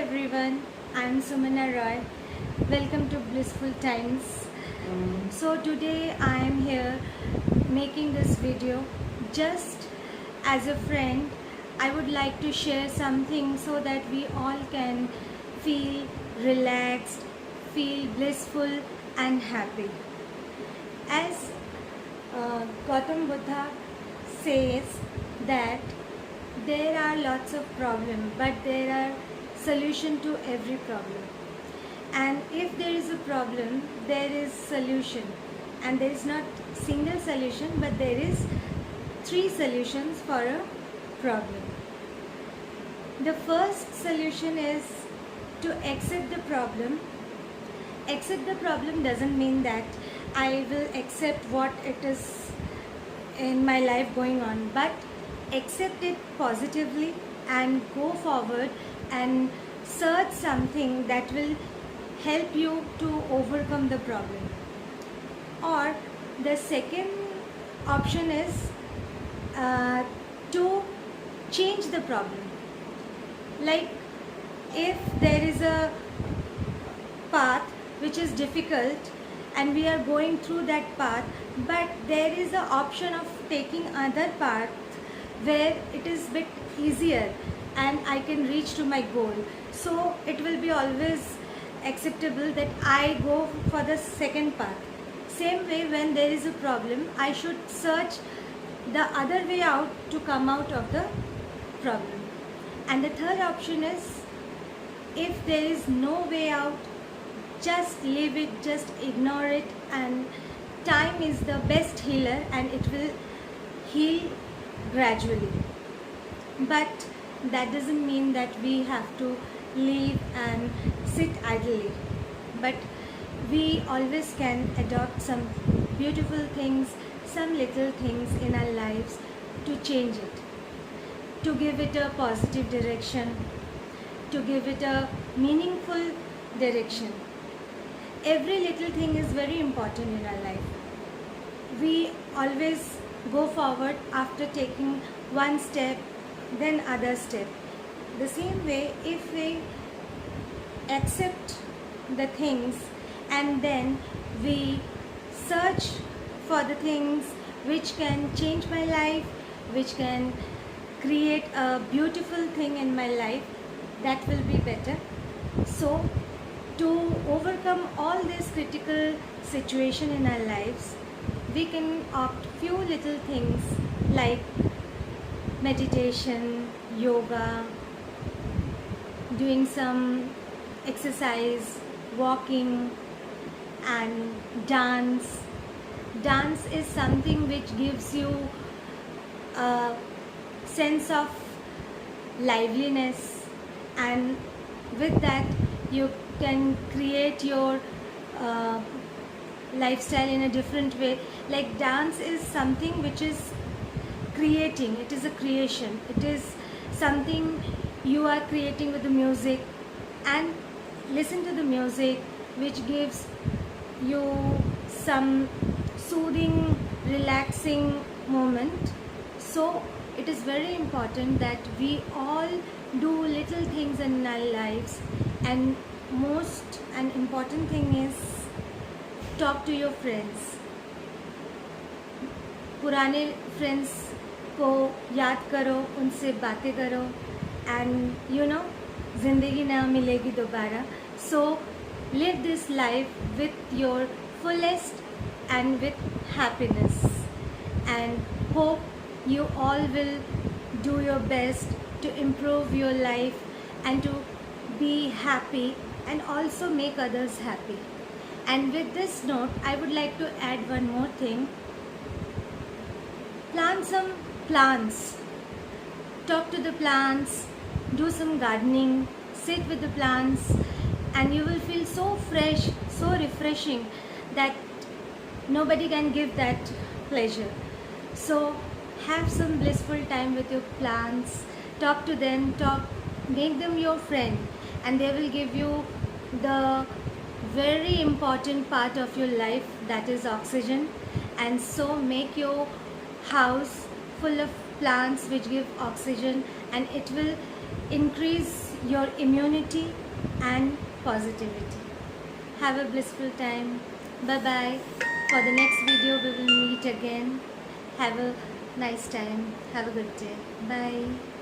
everyone, I'm Sumana Roy. Welcome to Blissful Times. So today I am here making this video just as a friend. I would like to share something so that we all can feel relaxed, feel blissful and happy. As Gautam Buddha says that there are lots of problems, but there are solution to every problem. And if there is a problem, there is solution. And there is not single solution, but there is 3 solutions for a problem. The first solution is to accept the problem. Accept the problem doesn't mean that I will accept what it is in my life going on, but accept it positively and go forward and search something that will help you to overcome the problem. Or the second option is to change the problem. Like if there is a path which is difficult and we are going through that path, but there is an option of taking other path where it is bit easier and I can reach to my goal. So it will be always acceptable that I go for the second path. Same way, when there is a problem, I should search the other way out to come out of the problem. And the third option is, if there is no way out, just leave it, just ignore it, and time is the best healer and it will heal gradually. But that doesn't mean that we have to leave and sit idly, but we always can adopt some beautiful things, some little things in our lives to change it, to give it a positive direction, to give it a meaningful direction. Every little thing is very important in our life. We always go forward after taking one step, then other step. The same way, if we accept the things and then we search for the things which can change my life, which can create a beautiful thing in my life, that will be better. So to overcome all this critical situation in our lives, we can opt few little things like meditation, yoga, doing some exercise, walking, and dance. Dance is something which gives you a sense of liveliness, and with that you can create your lifestyle in a different way. Like dance is something which is creating, it is a creation, it is something you are creating with the music, and listen to the music which gives you some soothing, relaxing moment. So it is very important that we all do little things in our lives, and most and important thing is talk to your friends. पुराने friends को याद करो, उनसे बातें करो, and you know, ज़िंदगी ना मिलेगी दोबारा. So live this life with your fullest and with happiness, and hope you all will do your best to improve your life and to be happy and also make others happy. And with this note, I would like to add one more thing. Plant some plants. Talk to the plants, do some gardening, sit with the plants, and you will feel so fresh, so refreshing that nobody can give that pleasure. So have some blissful time with your plants, talk to them, make them your friend, and they will give you the very important part of your life, that is oxygen. And so make your house full of plants which give oxygen, and it will increase your immunity and positivity. Have a blissful time. Bye bye. For the next video, we will meet again. Have a nice time. Have a good day. Bye.